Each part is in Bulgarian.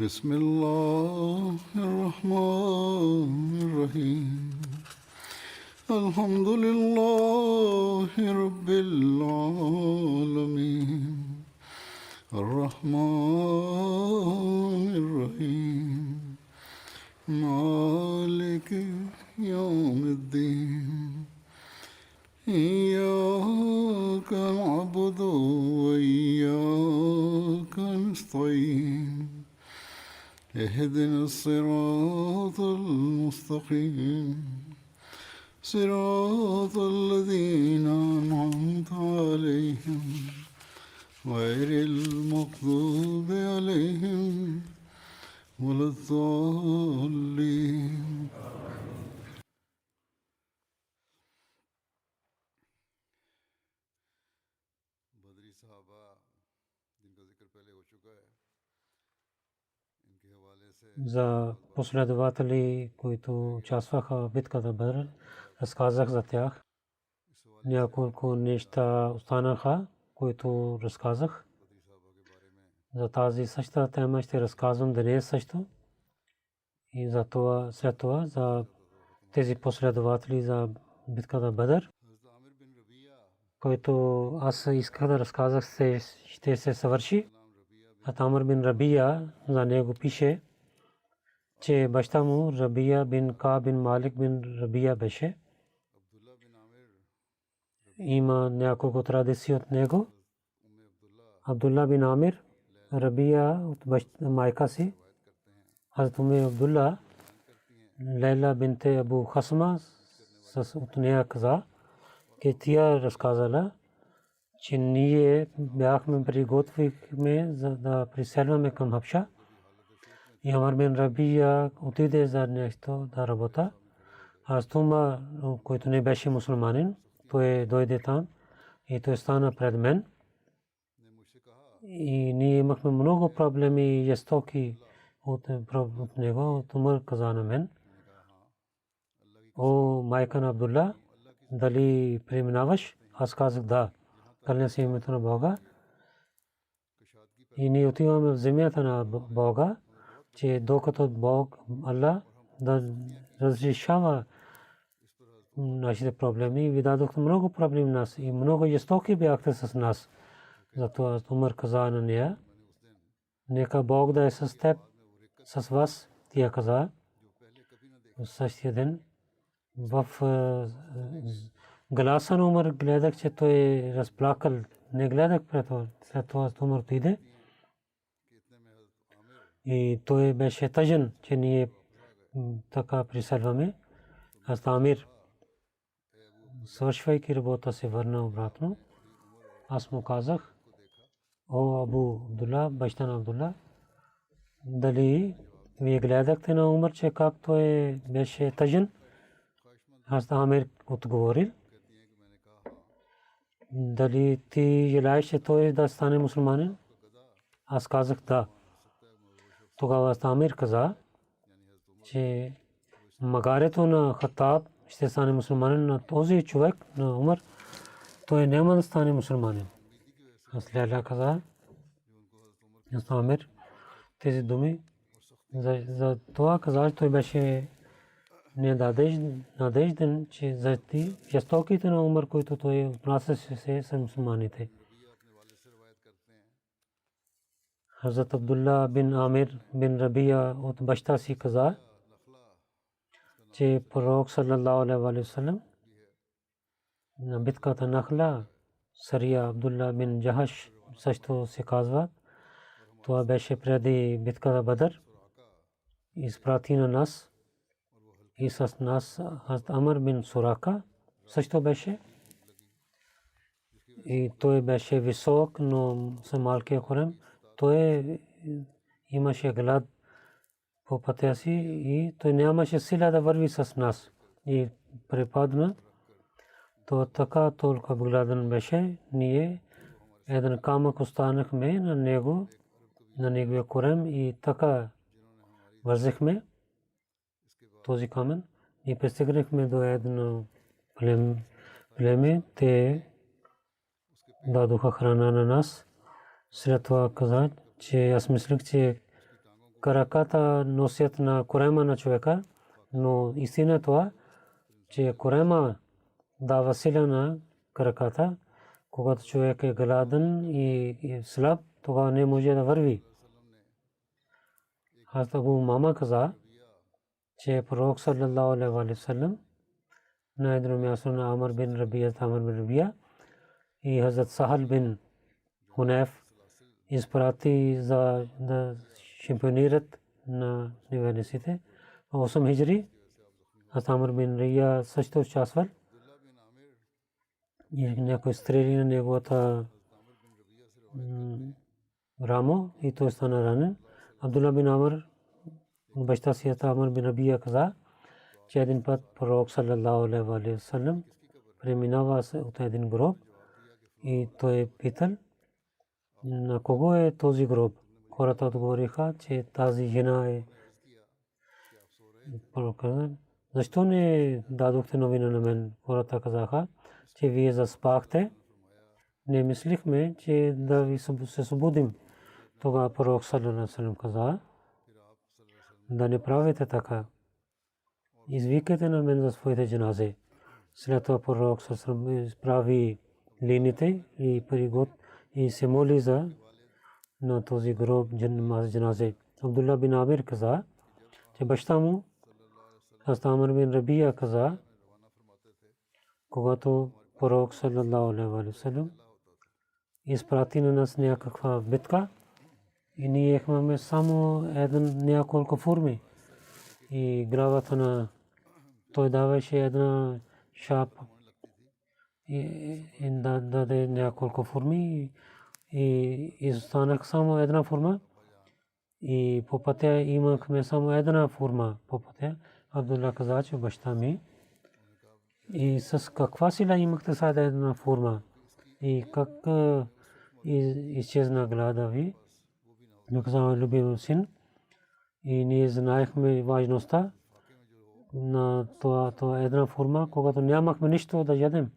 بسم الله الرحمن الرحيم الحمد لله رب العالمين الرحمن الرحيم مالك يوم الدين إياك نعبد وإياك نستعين اهدنا الصراط المستقيم صراط الذين أنعمت عليهم غير المغضوب عليهم ولا الضالين बदरी साहबा जिनका जिक्र पहले हो चुका है इनके हवाले से за последователи, които участваха в битката Бадр. Разказах за тях. Няколко неща останаха, които разказах. За тази същата тема ще разказвам днес също. И за това, след това, за тези последователи за битката Бадр, който аз исках да разказах, ще се съвърши. Амр бин Рабия, за него пише, че баща му Рабия бин Ка бин Малик бин Рабия беше. Има няколко традиции от него. Абдулла бин Амир, Рабия от майка си. Хазрат Абдулла, Лейла бинте Абу Хасма от нея каза, че тя разказала, че ние бяхме приготвихме за да преселваме към Хабша. И Амр бин Рабия отиде за нещо да работа. Аз Тума, който не беше мусулманин, той дойде там и той стана пред мен. И ние имахме много проблеми и жестоки от него. Умар каза на мен: о, майка на Абдулла, дали преминаваш? Аз казах да. Кълня се името на Бога. И ние отиваме в земята на Бога, че докато Бог, Аллах, да разрешава нашите проблеми. Ви дадохте много проблеми нас и много жестоки бяхте с нас. Затова Умар каза на нея: нека Бог да е с теб, с вас. Тя каза в същия ден. В гласа на Умар гледах, че той е разплакал. Не гледах пред това. След това Умар отиде. И той беше тъжен, че ние така преселваме. Аз Амир, свършвайки работа, се върна обратно. Аз му казах: о, Абу Абдулла, баща на Абдулла, дали вие гледахте на Умар, че как той беше тъжен? Аз Амир отговорил: дали ти желаеш, че той да стане мусулманин? Аз казах да. Тогава Амир каза, че магарето на Хатаб ще стане мусулманин, на този човек, на Умар, той няма да стане мусулманин. Аз Лейла каза, Амир, тези думи, за това каза, че той беше надежден, че за жестоките на Умар, които той отнасяше се с мусулманите. Хазрат Абдулла бин Амир бин Рабия от баща си каза, че пророк саллаллаху алейхи ва саллям на битката Нахла, Сария Абдулла бин Джахаш също се казва. Това беше преди битката Бадър. Изпрати на нас и с нас Хазрат Амр бин Сурака също беше. И той беше висок, но с малкия корем. Той имаше глад по пътя си и той нямаше сила да върви с нас. И препадна. То така толкова гладен беше. Ние един камък останахме на него, на неговия корем и така вързехме този камък и пристигнахме до едно племе. Те дадоха храна на нас. След това каза, че аз мислех, че краката носят на корема на човека, но истина е това, че корема дава сила на краката. Когато човек е гладен и слаб, тогава не може да върви. Хазрат Абу Умама каза, че пророк саллаллаху алейхи ва саллям на едно място на Амр бин Рабия и Хазрат Сахал бин Хунайф изпрати за да шампионират на неведниците. 8 хиджри Хазрат Амр бин Рабия също участвал и някой стрели на неговата рамо и той стана ранен. Абдулла бин Амр баща си Амр бин Рабия каза, че един път пророк саллаллаху алейхи ва саллям преминава от един гроб и той питал на кого е този гроб. Хората отговориха, че тази жена е. Пророк каза, защо не дадохте новина на мен? Хората казаха, че вие заспахте. Не мислихме, че да ви се събудим. Тогава пророк саллаллаху алейхи ва саллям каза, да не правите така. Извикайте на мен за своите джаназе. След това пророк саллаллаху алейхи ва саллям изправи линиите и се моли за на този гроб джаназе. Абдулла бин Амир каза, че баща му Хазрат Амр бин Рабия каза, когато пророк саллаллаху алейхи ва саллям изпрати на нас някаква битка и ние имаме само няколко форми и главата на той даваше една шапка и даде няколко форми и останах само една форма и по пътя имахме само една форма по пътя. Абдулла каза, че баща ми и с каква сила имахте само една форма и как изчезна глада ви. Ми каза, любим син, и ние знаехме важността на това една форма, когато нямахме нищо да ядем.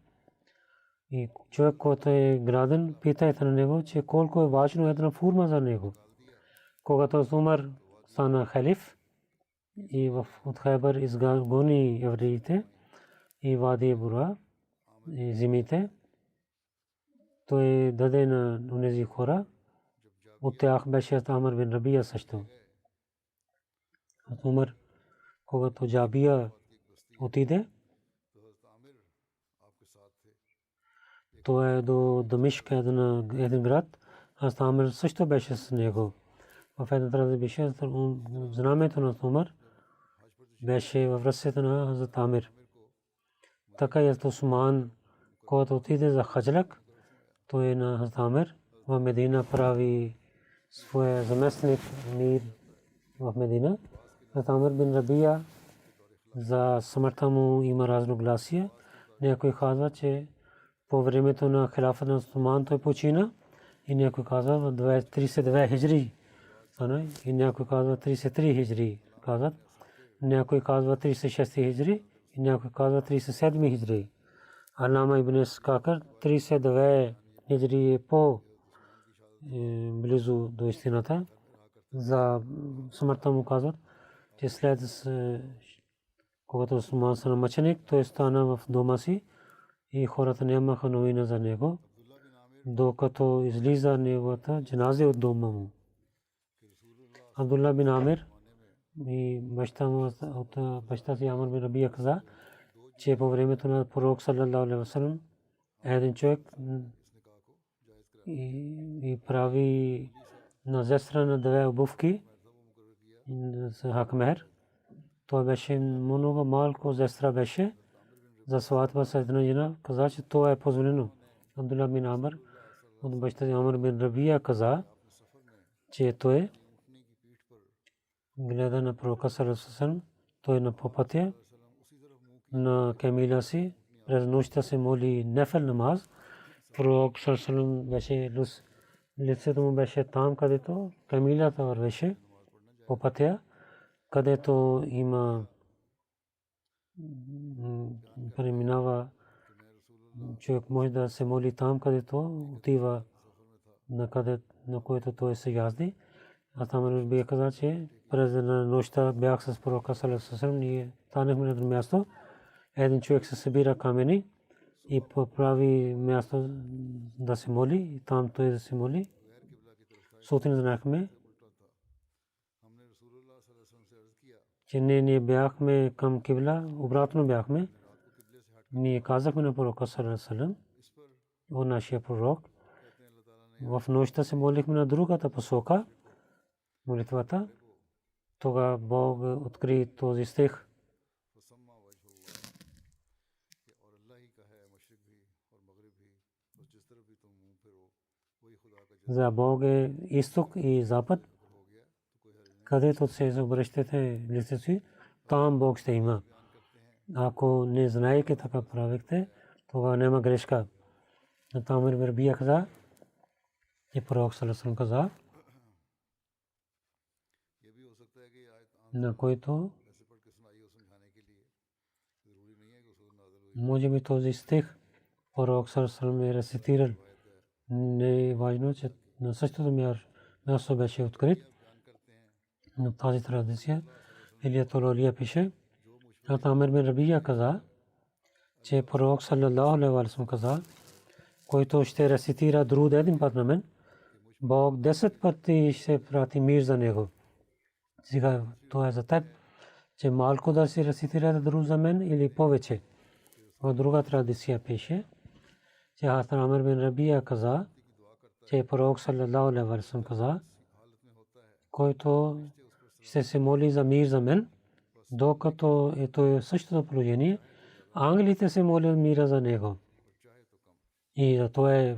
И човек, който е гладен, питайте на него, че колко е важно една форма за него. Когато Умар стана халиф и от Хайбар изгони евреите и Вади Бура и зимите, той даде на онези хора. От тях беше Амр бин Рабия също. Умар, когато Джабия отиде, той е до Дамишк, един град, а Амр също беше с него. В една трада беше знамето на Умар беше във ръцете на Хазрат Амир. Така и Усман, когато отиде за Хаджлак, той на Хазрат Амир в Медина прави своя заместник мир в Медина. Хазрат Амр бин Рабия за смъртта му има разногласие. Някой казва, че по времето на хилафата на Усман той почина и някой казва в 32 хиджри и някой казва 33 хиджри казват. Някой казва 36 хиджри и някой казва 37 хиджри. Алама ибн Искакър 32 хиджри е по близо до истината. За смъртта му казват, че след когато Усман стана мъченик, той стана в дома си и хората нямаха новина за него, докато излиза неговата джаназе от дома му. Абдулла бин Амир и баща си Амр бин Рабия каза, че по времето на пророк саллаллаху алейхи ва саллям един човек и прави на зестра на две обувки за хакмер. Той беше много малко зестра беше за сватба с една жена. Каза, че това е позволено. Абдулла бин Амр от баща си Амр бин Рабия каза, че той гледа на пророка саллаллаху алейхи ва саллям, той на пътя на камила си през нощта се моли нефел намаз. Пророк саллаллаху алейхи ва саллям беше лицето му беше там, където камилата вървеше по пътя, където има преминава човек може да се моли там, където отива на което той се язди. А там Рабия каза, че през нощта бях с пророка саллаллаху алейхи ва саллям, ние станахме на място, един човек се събира камъни и прави място да се моли, и там той да се моли. Сутрин знаехме, че ние бяхме към кибла, обратно бяхме. Ние казахме на пророка саллаллаху алейхи ва саллям, о нашия пророк, в нощта се молихме на другата посока, молитвата. Тогава Бог откри този стих. За Бог е изток и запад, където се обръщате лицето си, там Бог ще има. Ако не знаете така правите, тогава няма грешка. Там Рабия каза, и пророк саллаллаху алейхи ва саллям каза, на който може би този стих пророк саллаллаху алейхи ва саллям е рецитирал. Не е важно, че на същото място беше открит. Но тази традиция Илия Тололия пише, а Амир бин Рабия каза, че пророк саллаллаху алейхи ва саллям каза, който ще рецитира друд един път на мен, Бог 10 пъти ще прати мир за него. Сега това е за теб, че малко да си рецитира друг за мен или повече. В друга традиция пише, че Амир бин Рабия каза, че пророк саллаллаху алейхи ва саллям каза, който ще се моли за мир за мен, докато е същото положение, ангелите се молят мира за него. И за това е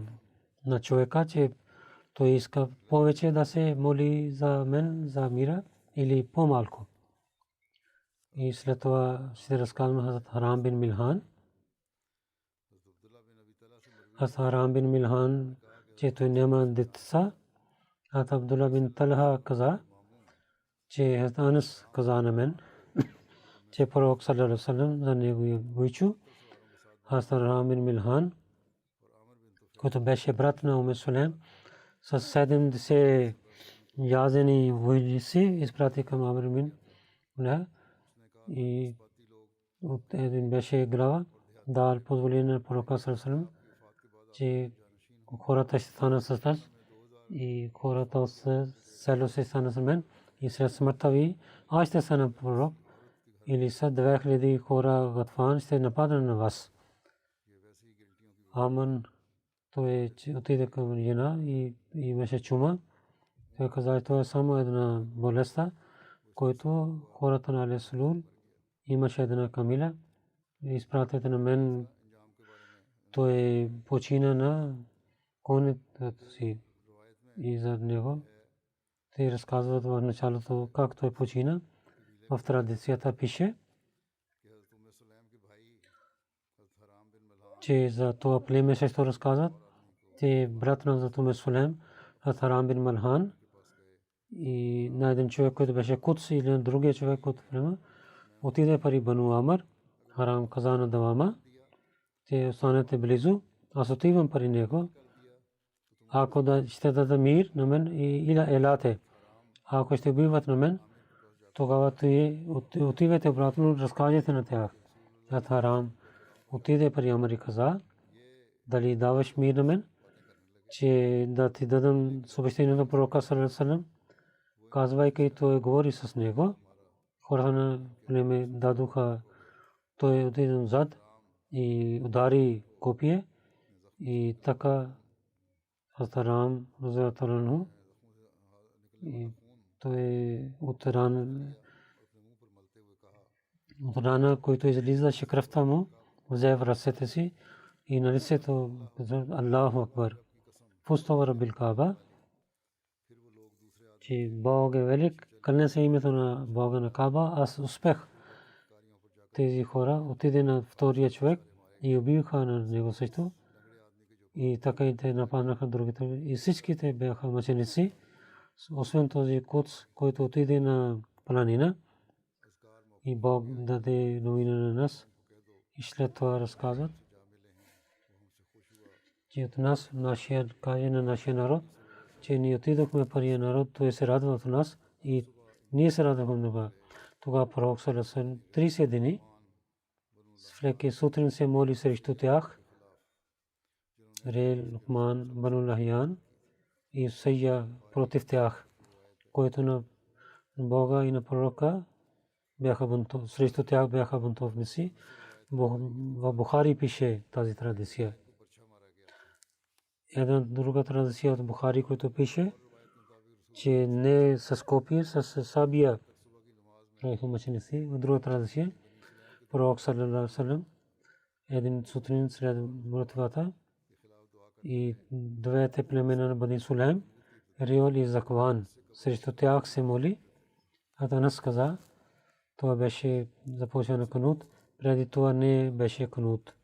на човека, че той иска повече да се моли за мен, за мира, или по-малко. И след това ще разказвам Хазрат Харам бин Милхан. Хазрат Харам бин Милхан, че той няма деца. Хазрат Абдулла бин Талха каза, че Хазрат Анас каза на мен, че пророк саллаллаху алейхи ва саллям за него е войчу. Хазрат Харам бин Милхан, който беше брат на Уме Сулейм, с 70 язени войници изпрати към Амир бин Милхан. И от един беше глава, дал позволение на пророка саллаллаху алейхи ва саллям, че хората ще станат с нас и хората от село се станат с мен. И след смъртта ви, аз ще стана пророк, или са 2000 хора Гатфан ще нападнат на вас. Аман той отиде към жена и имаше чума. Той каза, това е само една болест, който хората на Алесулул имаше една камила. Изпратете на мен, той почина на конето си и за него. Те разказват в началото как той почина. В традицията пише, че за това племе също разказват, че брат на Хазрат Уме Сулейм, Хазрат Харам бин Милхан, и на един човек, който беше Кудс, или на другия човек от племе, отиде пари Бану Амр. Харам каза на Давама, те останете близо, аз отивам пари него. Ако да ще даде мир на мен или елате, ако ще убиват на мен, тогава отивате обратно, разкажете на тях. Хазрат Харам отиде при Амр и каза, дали даваш мир на мен, че да ти дадам съобщение на пророка саллаллаху алейхи ва саллям. Казвайки, той говори с него. Хората на племе дадоха, той отиде назад и удари копие. И така Хазрат Харам разияллаху анху, и той от рана, който излизаше кръвта му, взе в ръцете си и на лицето Аллаху Акбар. Пустава Раббил Каба, че Бог е велик, кълне се името на Бога на Каба, аз успех. Тези хора отиде на втория човек и убиха на него също. И така и те нападнаха другите. И всичките бяха мъченици, освен този Кудс, който отиде на планина. И Бог даде новина на нас. И след това разказват, че от нас, каже на нашия народ, че ние отидохме първия народ, той се радва от нас и ние се радвахме. Тогава пророк саллаллаху алейхи ва саллям 30 дни всеки сутрин се моли срещу тях. Рел, Лукман, Бану Лахиян и Сайя против тях, които на Бога и на пророка бяха бунтов, срещу тях бяха бунтовници. В Бухари пише тази традиция. Една друга традиция от Бухари, който пише, че не с копия, с сабия правиха мъченици. В друга традиция пророк саллаллаху алейхи ва саллям един сутрин след молитвата и двете племена на Бани Сулейм, Риол и Закван, срещу тях се моли. Атанас каза, това беше започна канут, преди това не беше канут.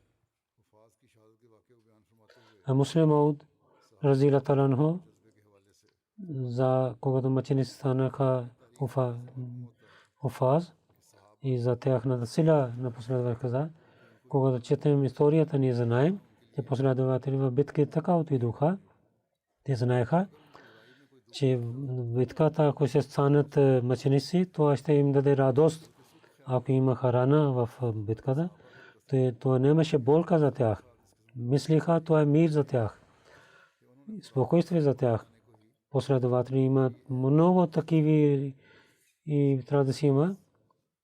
А Муслим Ауд разилла та'ала анху за когато мъченици станаха Уфаз и за тяхната сила на последващ каза, когато четем историята ние знаем, че последователи в битки така отидоха. Те знаеха, че битката, ако се станат мъченици, това ще им даде радост. Ако имаха рана в битката, това нямаше болка за тях. Мислиха, това е мир за тях, спокойствие за тях. Последователи имат много такива и традиции има,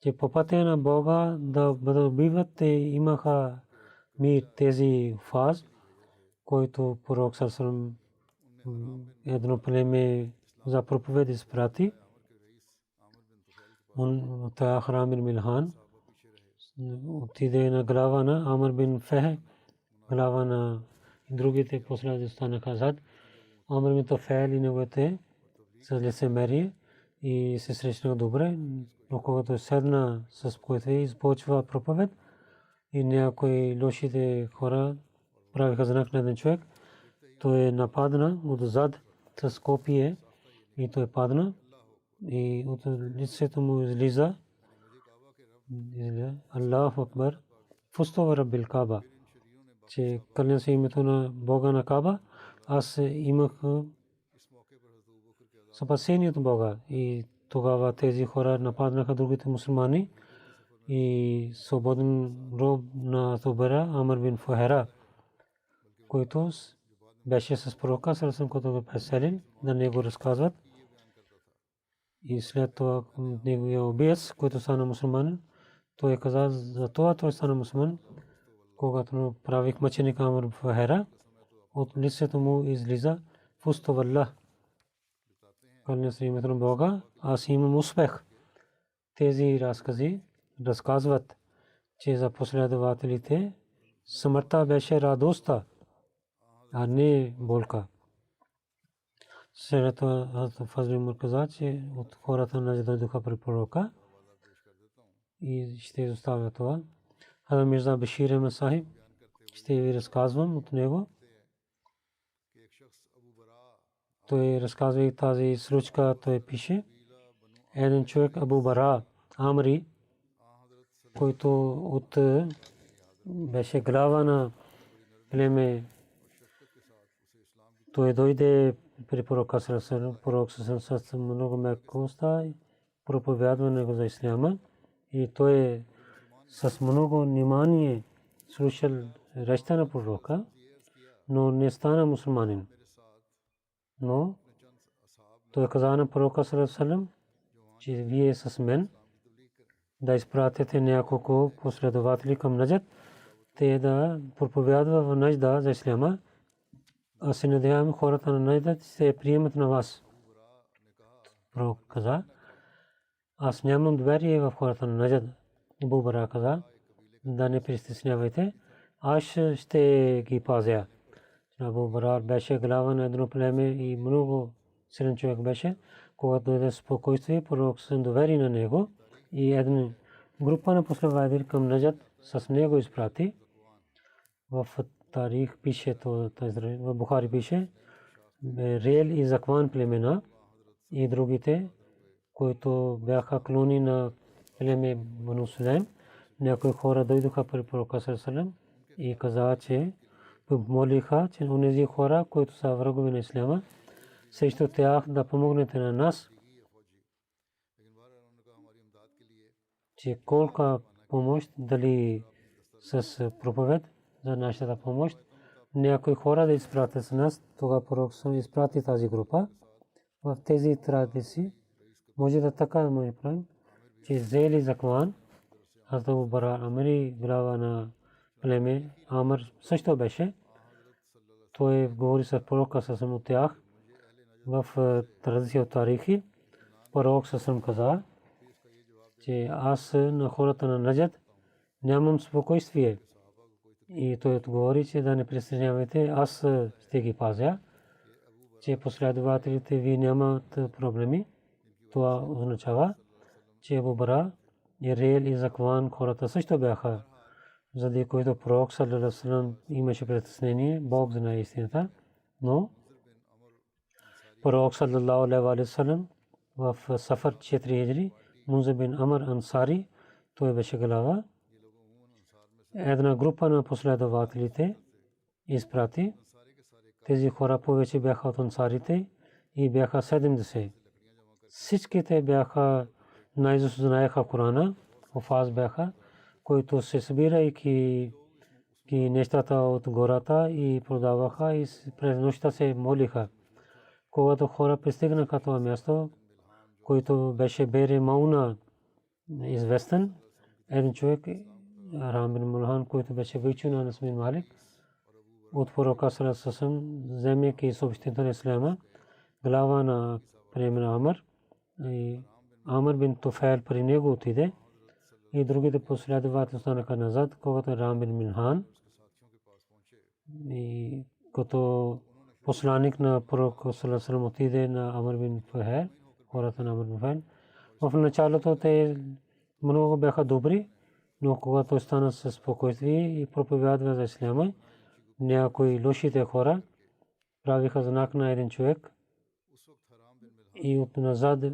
че по пътя на Бога да бъдат убиват, те имаха мир. Тези фаз, който пророк саллаллаху алейхи ва саллям едно племе за проповед изпрати. Та Храмир Милхан отиде на глава на Амр бин Фех, глава на другите последователи станаха зад. Амр бин Туфейл и неговите с лицемерие и се срещнаха добре, но когато седна с който започва проповед и някои лошите хора правиха знак на един човек, той нападна отзад с копие и той падна и от лицето му излиза Аллаху Акбар, фустова Раббил Каба, че кълня се името на Бога на Каба, аз имах спасение от Бога. И тогава тези хора нападнаха другите мусулмани и свободен роб на Зубайра Амр бин Фухайра, който беше с пророка саллаллаху алейхи ва саллям, който го преселен, да него разказват. И след това неговия убиец, който стана мусулманин, той каза за това той стана мусулман, когато правих мъченик Амр бин Фухайра, от лицето му излиза фустоваллах, кълня се името на Бога, аз имам успех. Тези разкази разказват, че за последователите смъртта беше радостта, а не болка. След това Фазл Умар каза, че от хората на дойдоха при пророка и ще изоставя това. Хазрат Мирза Башир Ахмед Сахиб ще ви разказвам от него. Той разказва и тази случка, той пише. Един човек Абу Бара Амри, който от беше глава на племе, той дойде при пророка саллаллаху алейхи ва саллям. Пророк саллаллаху алейхи ва саллям много мекоста и проповядва него за исляма и той с много внимание слушал речта на пророка, но не стана мусулманин. Но той каза на пророка саллаллаху алейхи ва саллям, че вие с мен да изпратите няколко последователи към Наджд, те да проповядва в Наджда за исляма. Аз се надявам хората на Наджд се приемат на вас. Пророк каза, аз нямам доверие в хората на Наджд. Абу Бара каза, да не притеснявайте, аз ще ги пазя. Абу Бара беше глава на едно племе и много силен човек беше. Когато дойде спокойствие, пророк се довери на него и една група на последователи към Наджд с него изпрати. В тарих пише, в Бухари пише, Рел и Закван племена и другите, които бяха клони на племе Бану Сулейм. Някои хора дойдоха при пророка саллаллаху алейхи ва саллям и каза, че молиха, че онези хора, които са врагове на исляма, срещу тях да помогнете на нас. че колка помощ, дали с проповед за нашата помощ. Някои хора да изпратят с нас, тогава пророк съм изпрати тази група. В тези традиции може да така да правим, че взели Закван, Хазрат Абу Бара Амри, глава на племе Амр също беше. Той говори с пророка съвсем от тях в традиция от тарихи. Пророк съвсем каза, че аз на хората на Наджад нямам спокойствие. И той отговори, че да не притеснявайте, аз ще ги пазя, че последователите ви нямат проблеми. Това означава, че Абу Бара, Ирел и Закван хората също бяха, заради които пророк саллаллаху алейхи ва саллям имаше притеснение. Бог знае истината, но пророк саллаллаху алейхи ва саллям в Сафар 4 хиджри, Мунзир бин Амр Ансари, той беше глава. Една група на последователите изпрати. Тези хора повече бяха от ансарите и бяха 70. Всичките бяха наизуст знаеха Корана, хафаз бяха, които се събирайки нещата от гората и продаваха и през нощта се молиха. Когато хора пристигнаха това място, който беше Бере Мауна известен, един човек, Арам бин Мулхан, който беше вичун на Анас бин Малик, от пророка саллаллаху алейхи ва саллям, вземайки съобщението на исляма, глава на племена Амр, и Амр бин Туфайл при него отиде и другите последователи останаха назад, когато Арам бин Мулхан и като посланик на пророка саллаллаху алейхи ва саллям отиде на Амр бин Туфайл, хората на Амр бин Туфайл. В началото те много бяха добри, но когато стана със спокойствие и проповядва за исляма, някои лошите хора правиха знак на един човек и от назад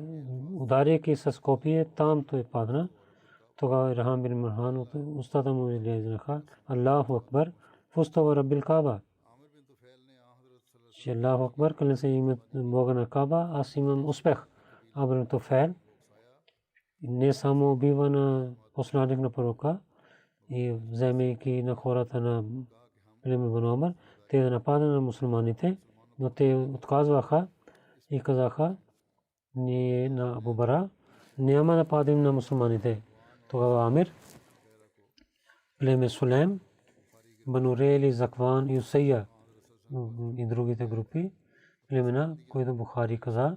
ударяйки с копие, там той падна. Тогава Арам бин Мулхан от устата му излезнаха: Аллаху Акбар, фустава Раббил Каба. че Аллаху Акбар, клянем се името Бога на Каба, аз имам успех. Амр бин Туфайл не само убива на посланик на пророка и вземайки на хората на племе Бану Амр, те да нападат на мусулманите, но те отказваха и казаха: ние на Абу Бара няма да падим на мусулманите. Тогава Амир, племе Сулейм, Бану Рейли, Закван и Усайя и другите групи племена, които Бухари каза,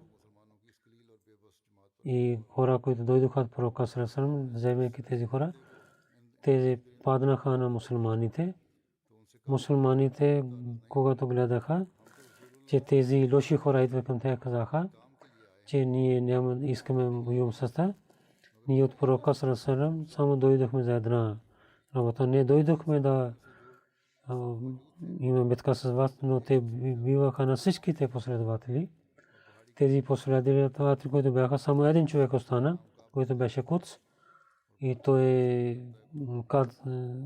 и хора, които дойдоха от пророка саллаллаху алейхи ва саллям, вземайки тези хора, тези паднаха на мусулманите. Мусулманите, когато гледаха, че тези лоши хора идват към тях, казаха, че ние няма искаме воюваме с тях. Ние от пророка саллаллаху алейхи ва саллям само дойдохме за една работа. Не дойдохме да имаме битка с вас, но те биваха на всичките последователи. Тези последователи, които бяха, само един човек остана, който беше Куц, и той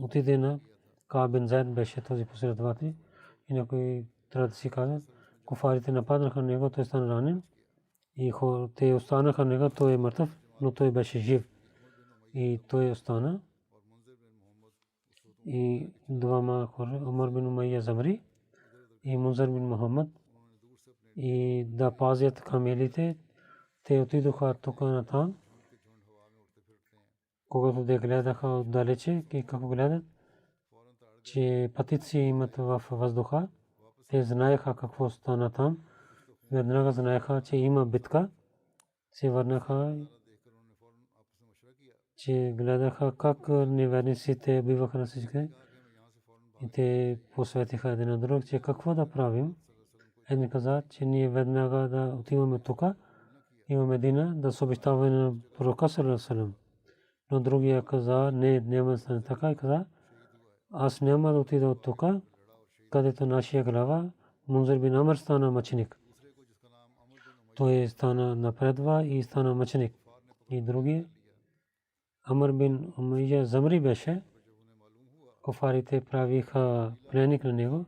отиде на Кааб бин Зайд, беше този последовател. И някои традиции казват, куфарите нападнаха на него, той стана ранен и те останаха на него, той е мъртъв, но той беше жив и той остана. И двама хора, Умар бин Умайя Замри и Мунзир бин Мухаммад, и да пазят камелите, те отидоха тук на там. Когато те гледаха отдалече, какво гледат, че пътици имат в въздуха, те знаеха какво стана там. Веднага знаеха, че има битка. Се върнаха, че гледаха как неверниците биваха на всички. И те посветиха един на друг, че какво да правим. Един каза, че ние веднага да отиваме тук, имаме Медина, да съобщаваме на пророка саллаллаху алейхи ва саллям. Но другия каза, не, няма да стане така, и каза, аз няма да отида от тук, където нашия глава Мунзир бин Амр стана мъченик. Той стана напредва и стана мъченик. И другия Амр бин Умайя Замри беше. Куфарите правиха пленник на него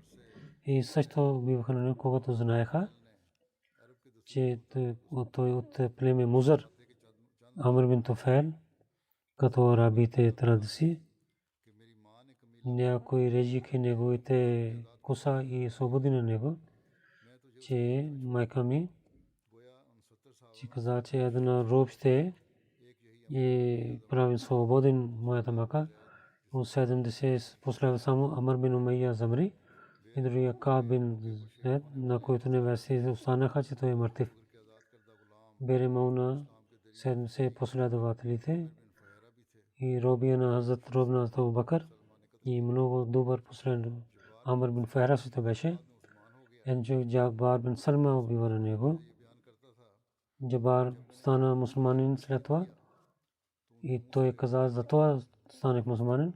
и също биваха на него, когато знаеха, че той от племе Музар, Амр бин Туфайл, като арабите традиции. Някой режиха неговите коса и свободи на него, че майка ми че каза, че една роб ще е правен свободен моята майка. От 70 последва само Амар бин Умайя замри и другия Кааб бин Зайд, на който невесте останаха, че той е мъртв. Бере Мауна 70 последователите и робия на Хазрат Робна Абу Бакър и много добър последовател Амр бин Файра също беше. Енджо Джабар бин Салма убива на него. Джабар стана мусулманин след това и той каза, за това станах мусулманин.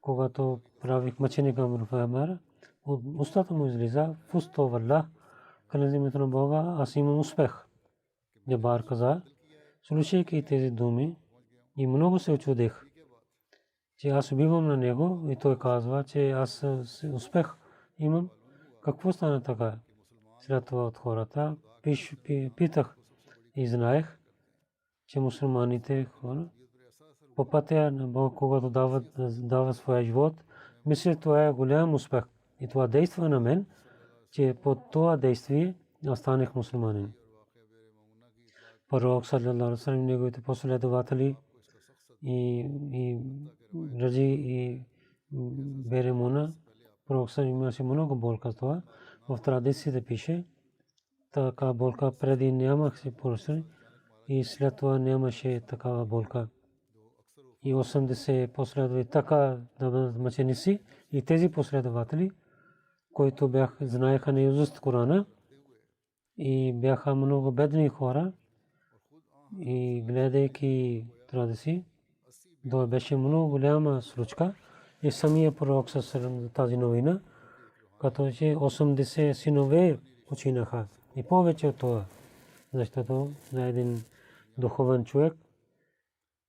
Когато правих мъченика Амр Файра, от устата му излиза фусто валлах, клянем името на Бога, аз имам успех. Джабар каза, слушайки тези думи, и много се очудих, че аз убивам на него и той казва, че аз успех имам. Какво стана така? След това от хората питах и знаех, че мусулманите хора по пътя на Бога, когато дават своя живот, мисля, това е голям успех. И това действа на мен, че по това действие аз станах мусулманин. Пророк саллаллаху алейхи ва саллям, неговите последователи и Раджи и Беремуна, пророк саллаллаху имаше много болка с това. В традициите пише, така болка преди нямаше поръчани и след това нямаше такава болка. И 80 последователи така да бъдат мъченици и тези последователи, които бяха знаеха наизуст Корана и бяха много бедни хора и гледайки традиции, това беше много голяма случка. И самия пророк със тази новина, като че 80 синове починаха и повече от това, защото на един духовен човек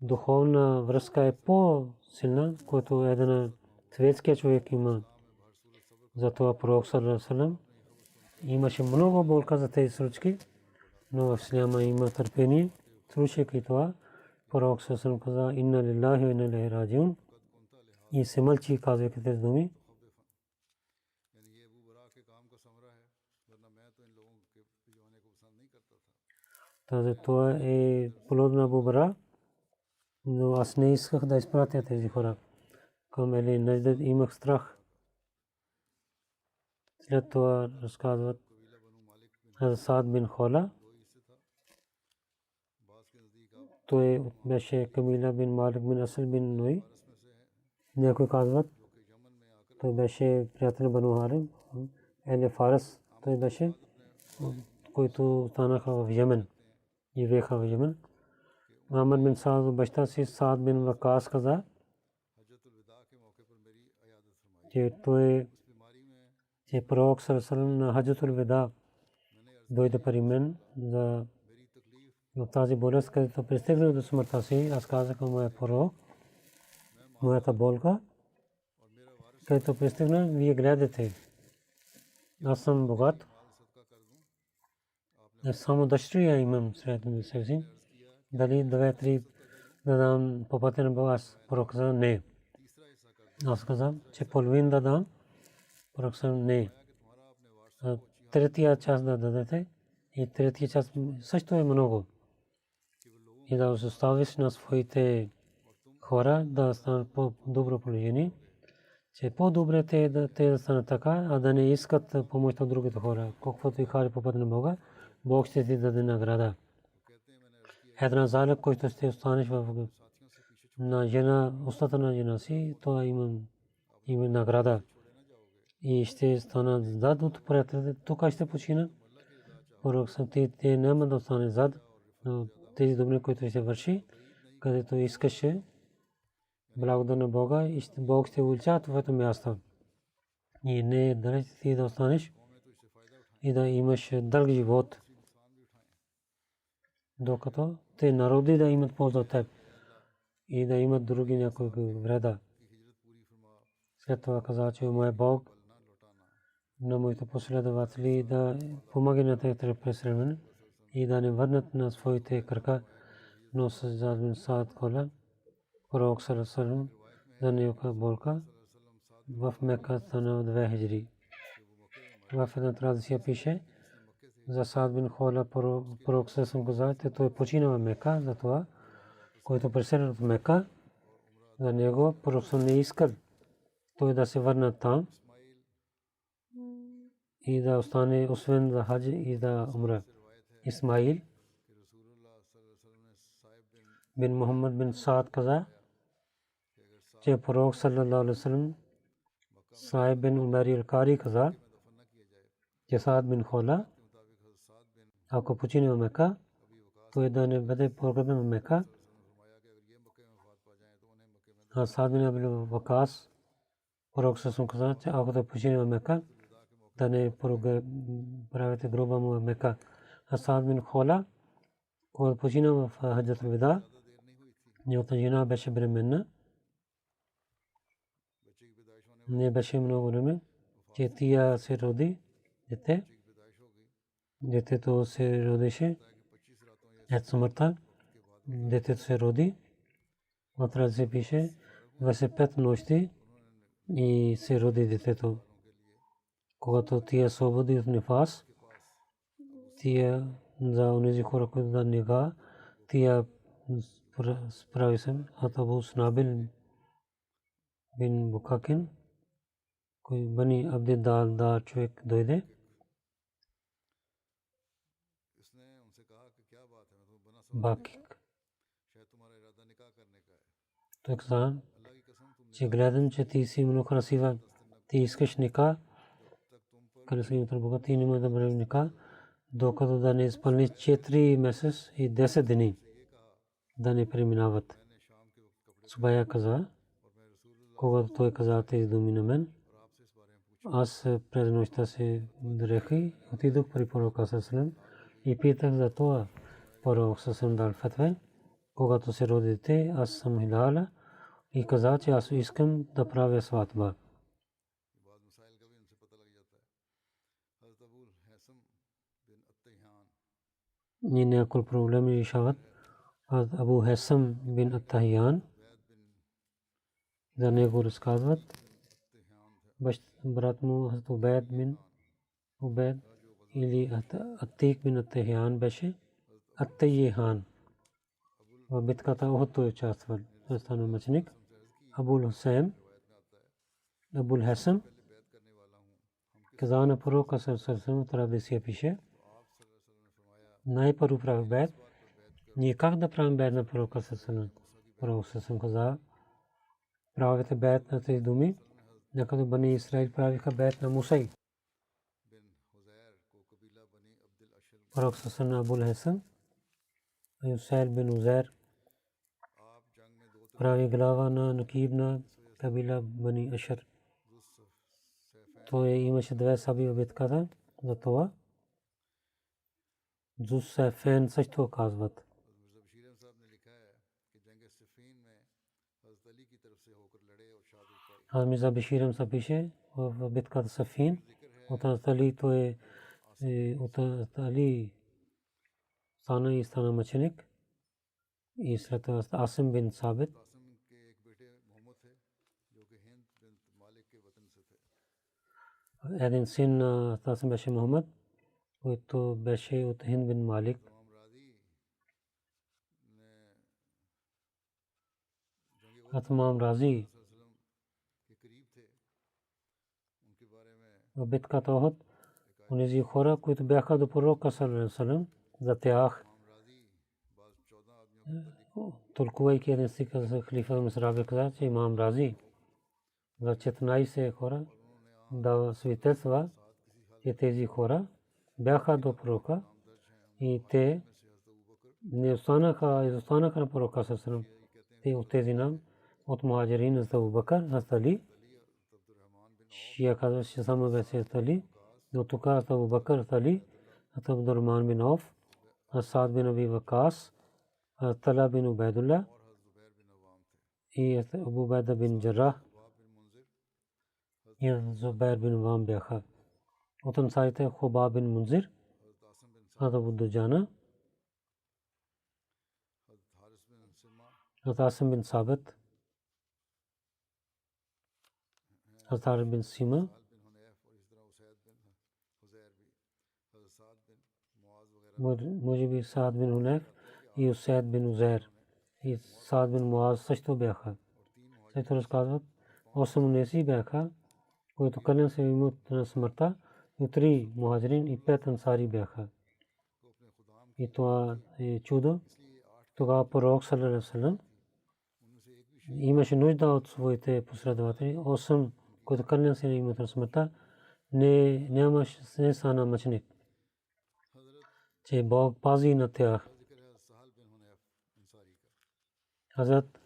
духовна връзка е по-силна, което един светския човек има. Затова пророк саллаллаху алейхи ва саллям имаше много болка за тези случки, но в исляма има търпение. Слушайки това, пророк саллаллаху алейхи ва саллям каза, инна лиллахи ва инна илайхи раджиун, и се мълчи, казвайки тези думи. Това е плод на Абу Бара, но аз не исках да изпратя тези хора към Ели Наджд, имах страх. След това разказват Саад бин Хола, той беше Камила бин Малик бин Асал бин Нуй. Някой казват, той беше приятел на Бану Харим. Еле Фарас той беше, който станаха в Йемен и веха в Йемен. Амр бин Саад баща си Саад бин Вакас каза, че той че пророк саллаллаху алейхи ва саллям на Хаджатул Вада дойде при мен за тази болест, където пристигнах до смъртта си. Аз казах на моя пророк, моята болка, където пристигна, вие гледате. Аз съм богат. Само дъщеря имам сред себе си. Дали 2-3 да дам по пътя на Бога? Аз пророк каза не. Аз казах, че половин да дам. Пророк каза не. Третия част да дадете и третия част също е много. И да оставиш на своите хора да станат по-добро положение, че по-добре те да станат така, а да не искат помощ от другите хора. Колкото и хари по пътя на Бога, Бог ще ти даде награда. Една залък, който ще останеш на жена, устата на жена си, това има награда. И ще стана зад от приятелите, тук ще почина. Пророк съм те няма да остане зад, но тези добри, които ще върши, където искаше, благодаря на Бога и Бог ще увеличава твоето място. И не далеч ти да останеш и да имаш дълг живот, докато те народи да имат полза от теб и да имат други някои вреда. След това каза, че моя Бог на моите последователи да помогне на тези преследвания и да не върнат на своите крака, но с Саад бин Кола, пророк саллаллаху за него болка в Мека стана 2 хиджри. В една традиция пише за Саад бин Хола пророк саллаллаху каза, че той почина в Мека, затова който преселен от Мека, за него пророк не искал той да се върне там и да остане освен за хаджи и да умре. Исмаил бин Мухаммад бин Саад каза, че пророк саллаллаху алейхи ва саллям Саиб бин Умайр ал-Кари каза, че Саад бин Хола ако почине в Мека, той да не бъде погребан в Мека. А Саад бин Аби Вакас пророк саллаллаху каза, че ако да почине в Мека, да не правите гроба му в Мека. А Саад бин Хола когато почина в Хаджатул Вада, неговата жена беше бременна. Не беше много време, че тя се роди дете. Детето се родеше след смъртта. Детето се роди. Вътре се пише 25 нощи и се роди детето. Когато тя свободи от нефас, тя за онези хора, които да нега, тя справи се. Абу Снабил бин Букакин, кой Бани Абдидал да човек дойде. Бакик. Той каза, че гледам, че ти си много красива. Ти искаш ника. Красивата тръбка, ти не може да бъде ника, докато да не изпълниш 4 месец и 10 дни да не преминават. Субая каза, когато той каза тези думи на мен, аз през нощта се дрехи, отидох при пророка саллаллаху и питах за това. Пророк саллаллаху дал фатва, когато се роди дете, аз съм хиляла и каза, че аз искам да правя сватба. Ние няколко проблеми решават. Абу Хесам бин Аттахиян, за него разказват. Брат му Убайд бин Убайд или Атик бин Аттахиян беше Аттайхан. В битката Ухуд той участвал. Той стана мъченик. Абул Хесам каза на пророка саллаллаху традиция пише, най-първо прави бед. Ние как да правим бед на пророка саллаллаху? Пророк саллаллаху каза, правите бед на тези думи, някъде Бани Исраил правиха бед на Мусай. Пророк саллаллаху Абул Хесам Юсайл бин Узайр прави глава на Накиб на кабила Бани Ашар. Той имаше 2 саби в битката, за това Зусайфен също казват. Мирза Биширам се пише в битката Сафин. От Али той от Али стана и стана мъченик. И след това Асим бин Сабит. Един син на Асим беше Мухаммад, който беше от Хинд бин Малик. Атмам Рази в битката Ухуд, онези хора, които бяха до пророка саллаллаху алейхи ва саллям, за тях толкувайки един стих за халифа Мусраби каза, че имам Рази за 14 хора дава свидетелства, че тези хора бяха до пророка и те не останаха на пророка саллаллаху алейхи ва саллям. Те от тези нам от мухаджирин за Абу Бакър, за Али. Шия казва, че само беше Али, но тук Абу Бакър, Али, Абдурахман бин Ауф, Саад бин Аби Вакас, Тала бин Убайдулlah и Абу Убайда бин Джаррах и Зубайр бин Авам бяха. От ансарите Хубаб бин Мунзир, Абу Дуджана, Асим бин Сабит, Hazrat bin Sima, може би Саад бин Хунайф и Усайд бин Узайр и Саад бин Муаз също бяха. Също разказват 8 унеси бяха, които кълняха се имат на смъртта, и 3 мухаджирин и 5 ансари бяха. И това е чудо. Тогава пророк саллаллаху алейхи ва саллям имаше нужда от своите последователи. 8, които кълняха се имат на смъртта, не стана мъченик, че Бог пази на тях. Хазрат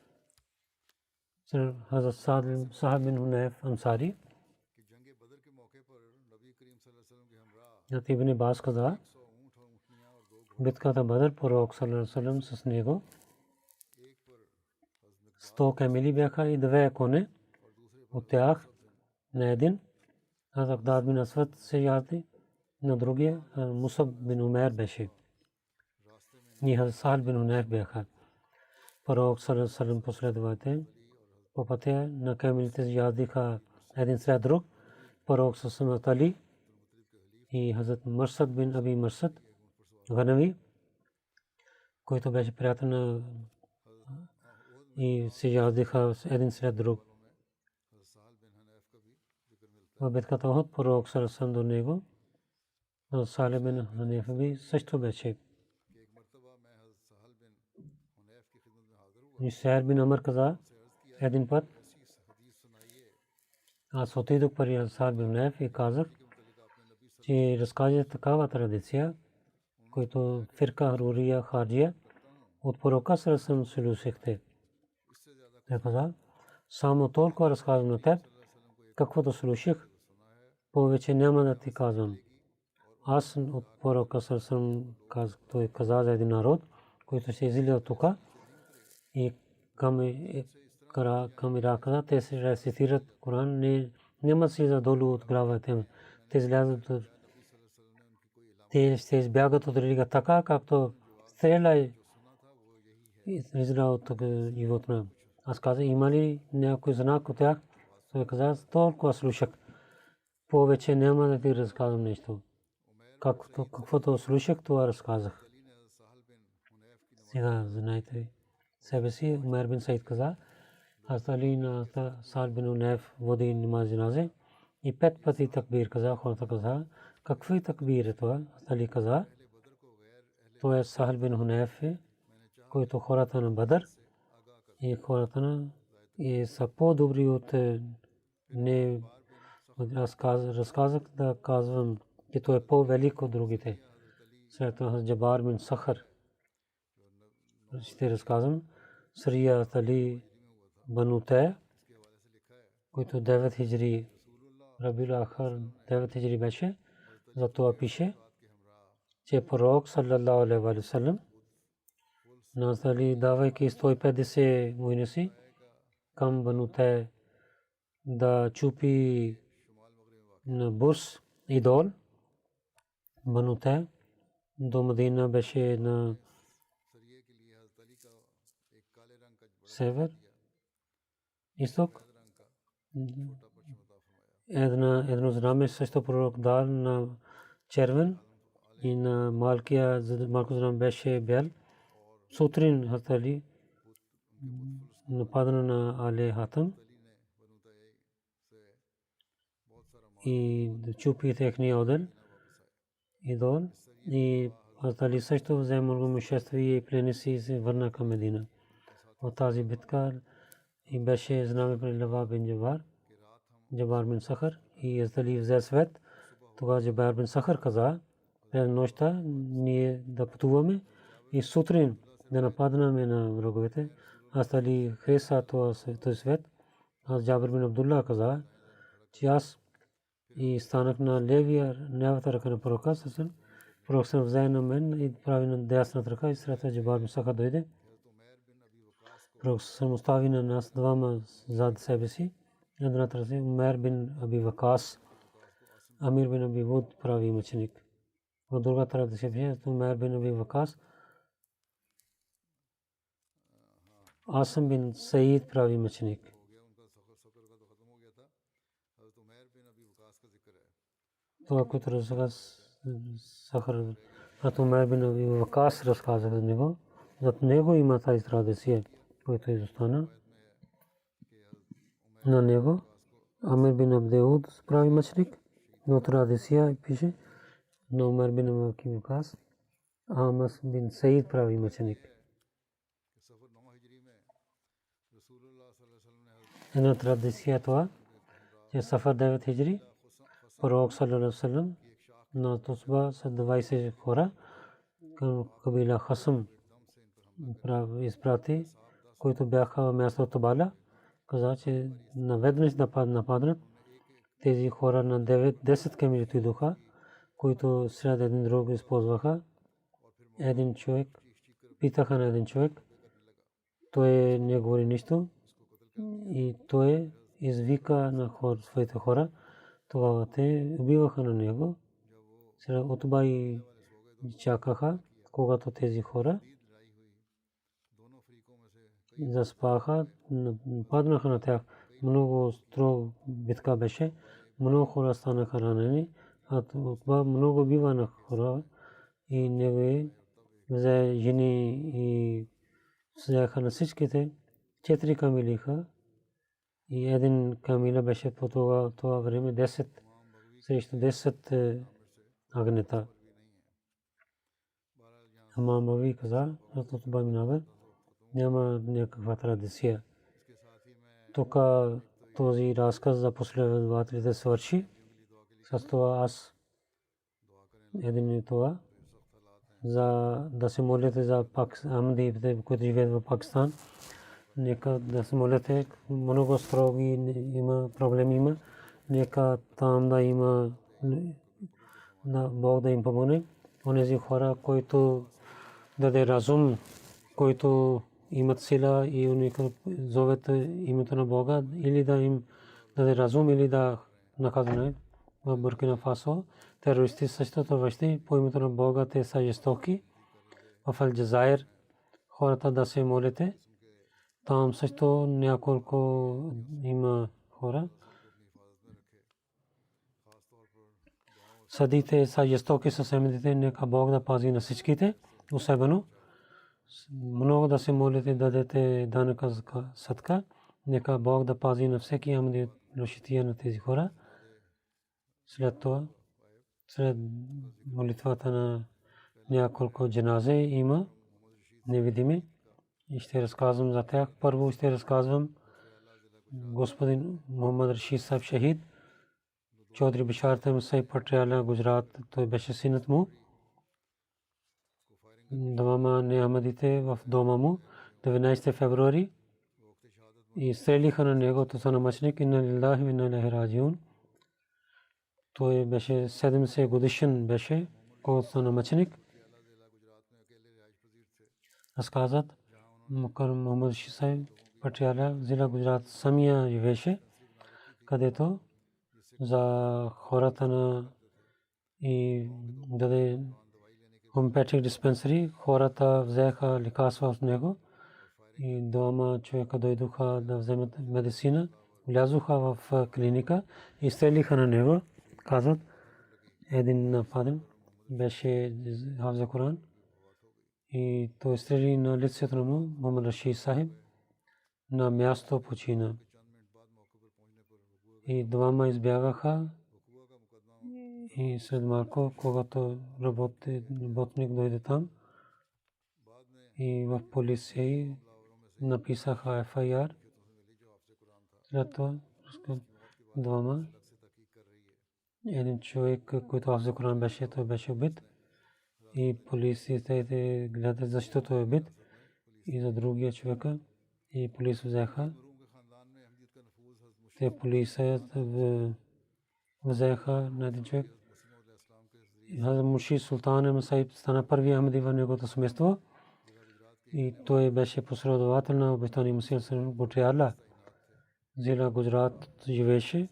Саад бин Хунайф Ансари, Ибн Аббас каза, битката Бадър пророк саллаллаху алейхи ва саллям с него 100 камили бяха и 2 коне. От тях на един Хазрат Микдад бин Асвад се яде, на другия Мусаб бин Умейр беше. И Хазрат Саад бин Хунайф бяха. Пророк саллаллаху алейхи ва саллям последователи по пътя на камилите ядиха един след друг. Пророк саллаллаху алейхи ва саллям и Хазрат Марсад бин Аби Марсад Ганави, който беше приятел на и се ядиха един след друг. В битката Ухуд пророк саллаллаху алейхи ва саллям до него Салих бин Хунайф би също беше. И Сайр бин Амр каза един път, аз отидох при Саад бин Хунайф и казах, че разкаже такава традиция, който фирка Харурия Хаджия от пророка саллаллаху алейхи ва саллям слушахте. Той каза, само толкова разказвам на теб, каквото слушах, повече няма да ти казвам. Аз от пророка саллаллаху алейхи ва саллям той каза за един народ, който се излиза тук и към Ирака, те се рецитират Коран, няма си задолу от главата. Те излязат, те ще избягат от религия така, както стреляй израел от животна. Аз казах, има ли някой знак от тях? Той каза, толкова слушах. Повече няма да ти разказвам нещо. Каквото слушах, това разказах. Сега знаете себе си, Умер бин Саид каза, аз Али на Саад бин Хунайф води намаз джаназе и 5 пъти такбир каза. Хората каза, какви такбир е това? Али каза, това е Саад бин Хунайф, който хората на Бадър и хората на са по-добри от не разказах да казвам, че той е по-велик от другите. След това Джабар бин Сахар ще разказвам. Срия Али Бану Тая, който 9 хиджри Рабил Ахар 9 хиджри беше, затова пише, че пророк саллаллаху алейхи ва саллям нас Али давайки 150 войници към Бану Тая да чупи на Бурс идол. Бану Тая до Мадина беше на север, изток. Едно знаме също пророк дал на червен и на малкия знаме беше бял. Сутрин Хазрат Али нападна на Али Хатам и чупи техния идол. И Хазрат Али също взе много мъжествие и пленници и се върна към Медина. От тази битка и беше знаме при Лава бин Джабар бин Сахар и Хазрат Али взе свет. Тогава Джабар бин Сахар каза, през нощта ние да пътуваме и сутрин да нападнем на враговете. Хазрат Али хареса този свет. Аз Джабир бин Абдулла каза, че аз и станах на левата ръка на пророка. Пророк се взе на мен и прави на дясната ръка и след това Джабар бин Сахар дойде. Пророк се остави на нас двама зад себе си. Едната ръка Умер бин Аби Вакас, Амир бин Аби Вуд прави мъченик. От другата ръка се пише Умер бин Аби Вакас, Асам бин Саид прави мъченик. това, което разказа Сахар, Умар бин Аби Вакас разказа за него. Зад него има тази традиция, която изостана. На него Амир бин Абдеуд прави мъченик, но традиция пише на Умар бин Аби Вакас Амас бин Саид прави мъченик. Една традиция това, че Сафар 9 хиджри, пророк саллаллаху алейхи ва саллям на тусба с 20 хора към кабила Хасам изпрати, които бяха в мястото Бала. Каза, че наведнъж да нападнат. Тези хора на 9-10 камили отидоха, които сред един друг използваха. Един човек, питаха на един човек, той не говори нищо и той извика на своите хора. Тогава те убиваха на него. Сега Утба и чакаха, когато тези хора заспаха, паднаха на тях. Много строг битка беше, много хора станаха ранени, а Утба много бива на хора и него взе жени и взеха на всичките. 4 камилиха и един камила беше по това време 10 срещу 10 агнета. Имам Ави каза, Утба минава, няма някаква традиция. Тук този разказ за последователите свърши. С това аз един това за да се молите за Ахмадите, които живеят в Пакистан. Нека да се молите, много строги има проблеми има. Нека там да има на Бог да им помогне. Онези хора, които даде разум, които имат сила и уникат зовет името на Бога, или да им даде разум, или да наказване. В Буркина Фасо терористи същото върши по името на Бога, те са жестоки. В Алджазайр хората да се молите. Там също няколко има хора. Съдите са жестоки със семедите, нека Бог да пази на всичките, особено. Много да се молите, дадете данъка садка, нека Бог да пази на всеки Ахмади лошития на тези хора. След това, след молитвата на няколко джаназе има невидими. И ще разказвам за тях. Първо ще разказвам господин Мухаммад Рашид Сахиб шахид. Чодри Бишар Тайм Сахиб Патриаля, Гуджарат, той беше синът му. Двама неахмадите в дома му 19 февруари и стрелиха на него, то са на мъченик. Инна лиллахи ва инна илайхи раджиун. Той беше 70 годишен беше, когато са на мъченик. Разказват Мухаммад Рашид Сахиб Патриаля, зила Гуджарат самия живеше, където за хората на и даде homeopathic dispensary, хората взеха лекарства от него и двама човека дойдоха да вземат медицина, влязоха в клиника и стрелиха на него. Казват, един нападен беше хафза Коран и той стрели на лицето му. Мухаммад Рашид Сахиб на място почина и двама избягаха. И след малко, когато работник дойде там и в полиция написаха FIR, след това двама, един човек, който хафз Коран беше, той беше убит и полицията гледат защо той е убит и за другия човека и полиция взеха. Те полицията взеха на един човек. Муши Султан Ахмад Сахиб стана първи Ахмади в неговото семейство и той беше последовател на обещания Мусия Сърм Гутриаля. Зила Гуджарат живееше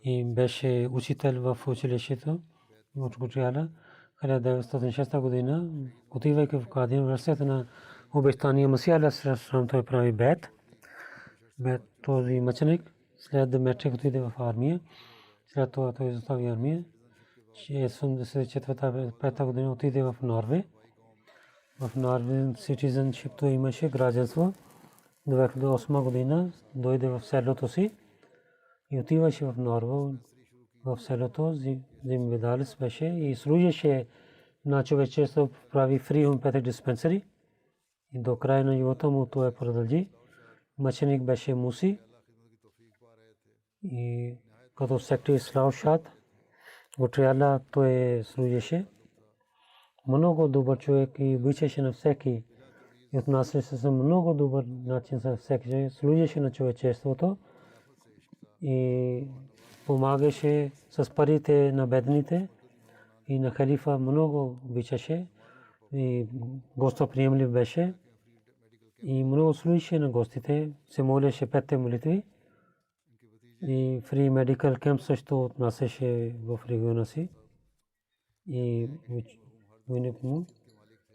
и беше учител в училището в Гутриаля. 1906 година, отивайки в Кадин, университета на обещания Мусия Сърм, той прави бет. Този мъченик след метрик отиде в армия След това той изостави армия. 1974-5 година отиде в Норвегия. В Норвегия citizenship той имаше гражданство. 2008 година дойде в селото си и отиваше в Норвегия. В селото земеведелец беше и служеше на човечество, прави free homeopathic dispensary. И до края на живота му той продължи. Мъченик беше Муси и като секта Ислам Шад в Триала той служеше. Много добър човек и обичаше на всеки и отнасяше се много добър начин за всеки. Служеше на човечеството и помагаше с парите на бедните и на халифа много обичаше и гостоприемлив беше и много служеше на гостите, се молеше петте молитви и фри медикал кемп също отнасяше в региона си и войник му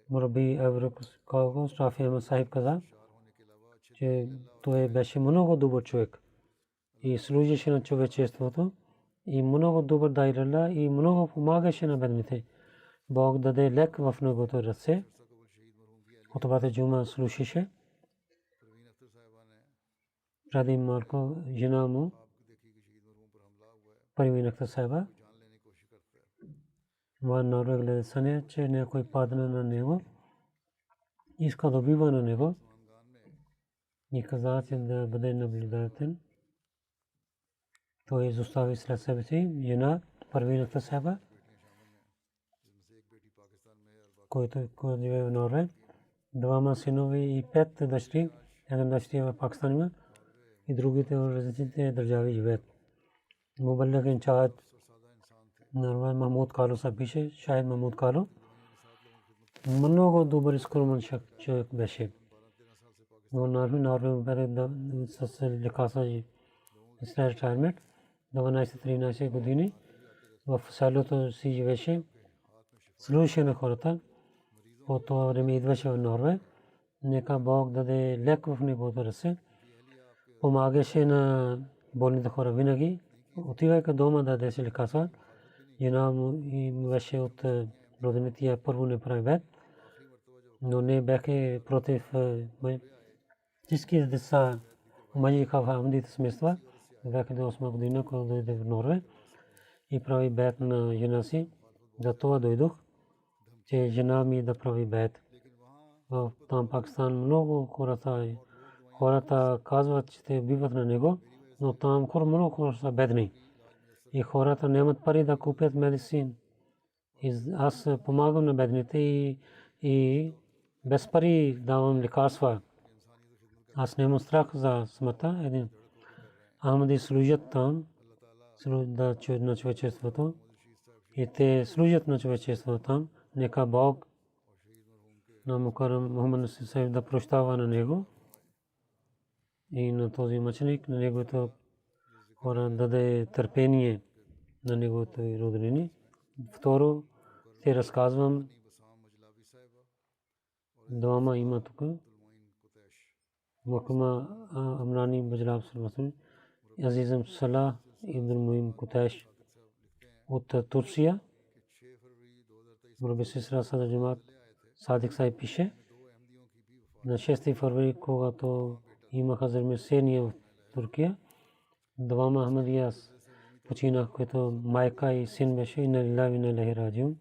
Мураби Еврокалко Шафи Ахмед Сахиб каза, че той беше много добър човек и служеше на човечеството и много добър дайрала и много помагаше на бедните. Бог даде лек в неговото ръце. Хотбата Джума слушаше. Ради малко жена му Парвин Ахтар Сахиба на гледа съня, че някой падна на него, иска да убива на него и каза, че да бъде наблюдател. Той изостави след себе си жена Парвин Ахтар Сахиба, който живее в Норвегия, двама синове и 5 дъщери. Една дъщеря в Пакистан има и другите в различните държави живеят. Мубаллик инчарж Норвегия Махмуд Кало се пише, Шахид Махмуд Кало. Много добър скромен човек беше. Но Норвегия с лекаса след ретайрмент 12-13 години в селото си живеше. Слушаше на хората. По това време идваше в Норвегия. Нека Бог даде лек в неговото ръце. Помагаше на болните хора винаги. Отивайка дома да се лекарства. Жена му беше от родените, първо не прави бед, но не бяха против всички деца мъжиха в Ахмадите семейства. 2008 година, когато дойде в Норвегия и прави бед на жена си. За това дойдох, че жена ми да прави бед. В там Пакистан много хората казват, че те убиват на него, но там много хора са бедни. И хората нямат пари да купят медицин. Аз помагам на бедните и без пари давам лекарства. Аз нямам страх за смъртта. Един Ахмади служат там на човечеството и те служат на човечеството там. Нека Бог на Мукарам Мухаммад Сахиб да прощава на него и на този мъченик, на неговото хора даде търпение на неговото роднини. Второ, те разказвам, двама има тук. Мухаммад Амрани Баджлаб Сървасун, Азизам Салах Ибн Муим Кутеш от Турция. Мурабби Сисра Садър Джамат Садик Сахиб пише на 6 февруари, когато имаха земетресение в Турция. Двама Ахмадия починах, които майка и син беше и на лилави на лахи раджиум.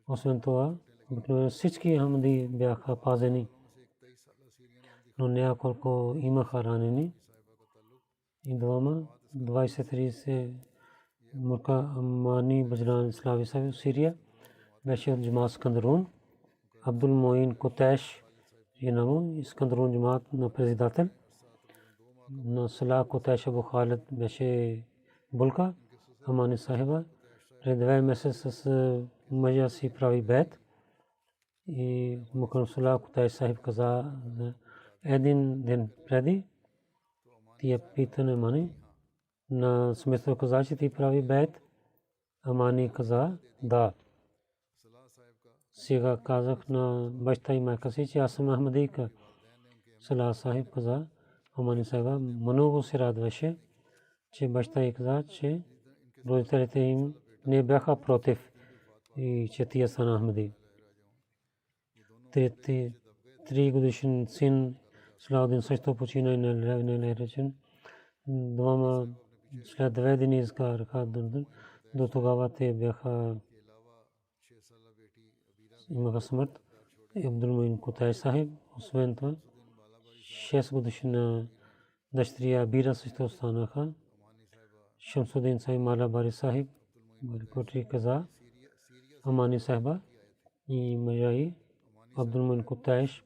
Освен това, обикновено всички Ахмади бяха пазени, но няколко имаха ранени. И двама, 20-30 Мурка Амани Баджран Слави Сахиб, Сирия, беше от Джамаат Скандарун. Абдул Моин Кутеш, Янаму, Скандарун Джамаат на председател. На Салах Кутеш Абу Халид беше Булка, Амани Сахиба. Пред 2 месеца с мъжа си прави бед. И Мукрам Салах Кутеш Сахиб каза един ден преди, тия питане Амани на смисъл каза, че ти прави бед. Амани каза да. Сега казах на баща и майка си, че аз съм Ахмадийка. Салах Сахиб каза, Амани Сахиба много се радваше, че баща и каза, че родителите им не бяха против и че тия са Ахмади. 3-годишен син Салаудин също почина и не речен. Двама след 2 дни изкараха до тогава те бяха имаха смърт. Абдулмуин Кутай Сахиб, освен това 6 годишна дъщеря Бира също останаха. Шамсудин Сахиб Мала Бари Сахиб, Котри Каза, Амани Сахба и Мажаи Абдулмуин Кутайш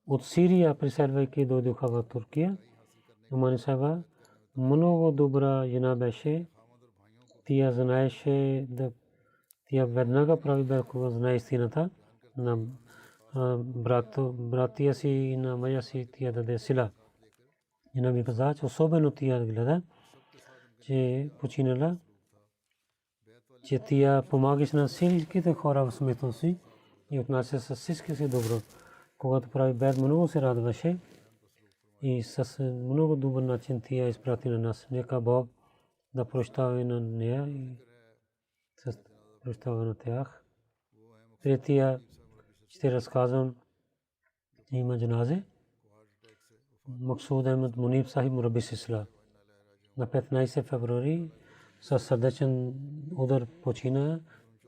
от Сирия преселвайки дойдоха в Турция. Амани Сахба много добра жена беше. Тя знаеше да тя веднага прави белкова знае истината на братия си и на мъжа си тя даде сила. И Наби каза, че особено тя гледа, че починала, че тя помагаше на всичките хора в смето си и отнася с всички си добро. Когато прави бед, много се радваше и с много добър начин тя изпрати на нас. Нека Бог да прощава на нея и с прощава на тях. Третия ще разказвам има джаназе. Максуд Ахмед Муниб Сахиб Мурабби Сисла на 15 февруари със сърдечен удар почина.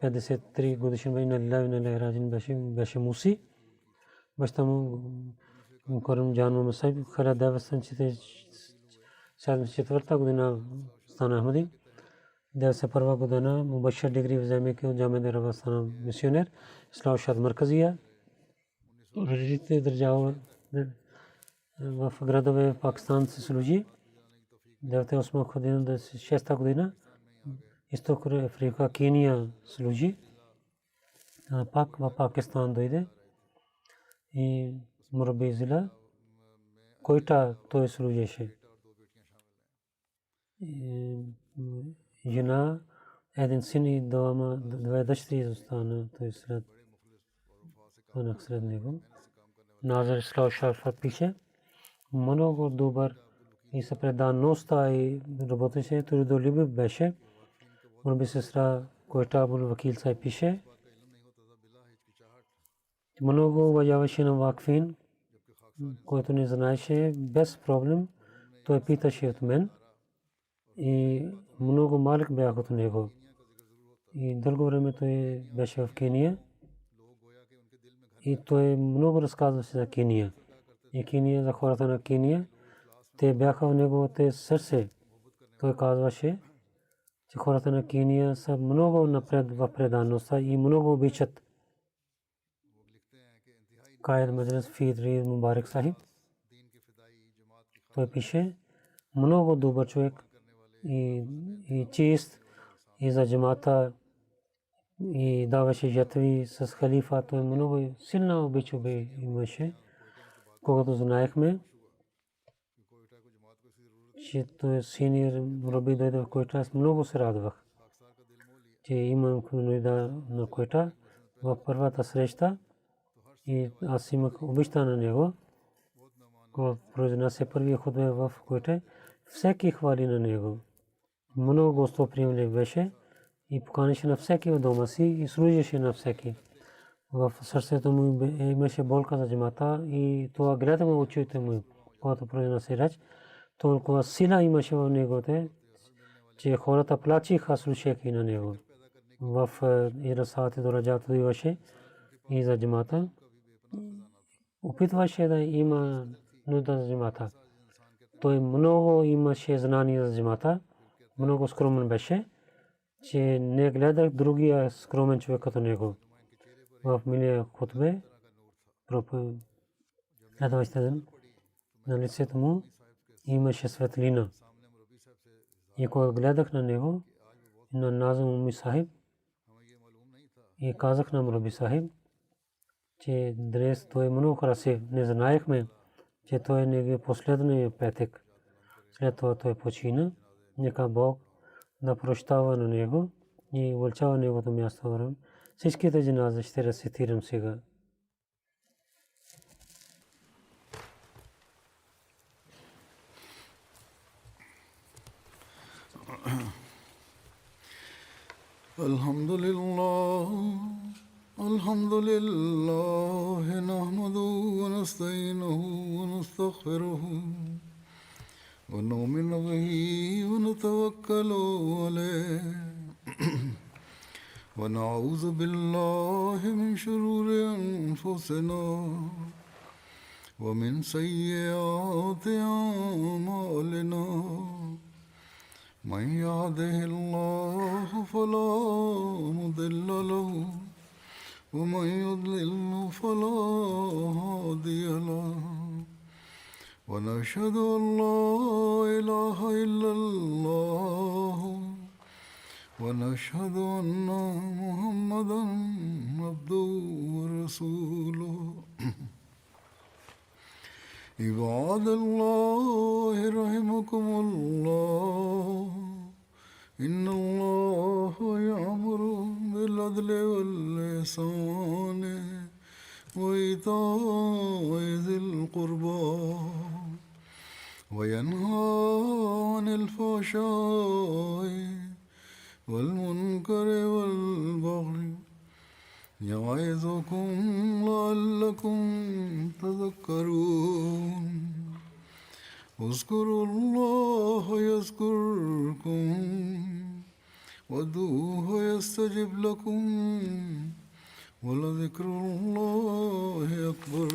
53 годишен бе. На Раджин беше Муси. Баща му Мукаррам Джан Мухаммад Сахиб 1974 година стана Ахмади. 91 година Мубашир дигри вземайки от Джамия Рава стана мисионер. Ислам Шад Марказия. Родителите държава в градове в Пакистан се служи. 98 година до 6 година Изток Африка, Кения служи. Пак в Пакистан дойде и Мурабби Зила, Койта той служеше. Жена, един син и две дъщери остана той сред него. Назар Ислам Шарфат пише, много добър и се предаността и работеше, трудолюбив беше. Мурабби сестра Койта Абул Вакил Сай пише, много уважаваше на вакфин, който не знаеше, без проблем. Той питаше от мен и много малък бях от него. И дълго време той беше в Кения и той много разказваше за Кения. И Кения, за хората на Кения, те бяха в неговото сърце. Той казваше, че хората на Кения са много напред в предаността и много обичат Каид Маджлис Фидри Мубарак Сахиб. Той пише, много добър човек и чист и за джамата и даваше жертви с халифа. Той много силна обича имаше. Когато знаехме, че той синьор Мурабби дойде в Койта, аз много се радвах, че имам комунида на Койта в първата среща и аз имах обичта на него. Когато произнася първия хутба в Койта, всеки хвали на него. Много гостоприемлив беше и поканеше на всеки в дома си и служеше на всеки. В сърцето му имаше болка за джамата и това гледа му очите му, когато произнася реч. Толкова сила имаше в него, че хората плачиха, слушайки на него. В Ирасати до Раджата дойваше и за джамата. Опитваше да има нужда за джамата. Той много имаше знание за джамата. Много скромен беше, че не гледах другия скромен човек като него. В миналия хутбе на лицето му имаше светлина. И когато гледах на него, на Назъм Уми Сахиб, и казах на Мурабби Сахиб, че дрес той е много красив. Не знаехме, че той е последния петък. След това той почина. Нека Бог да прощава на него и увеличава неговото място. Всичките джанази ще рецитирам сега. الحمد لله الحمد لله نحمده ونستعينه ونستغفره ونؤمن به ونتوكل عليه ونعوذ بالله من شرور أنفسنا ومن سيئات أعمالنا من يهده الله فلا مضل له ومن يضلل فلا هادي له ونشهد أن لا إله إلا الله ونشهد أن محمدا عبده ورسوله عباد الله رحمكم الله إن الله يأمر بالعدل والإحسان وإيتاء ذي القربى وينهى عن الفحشاء والمنكر والبغي يعظكم لعلكم تذكرون اذكروا الله يذكركم وادعوه يستجب لكم ولذكر الله أكبر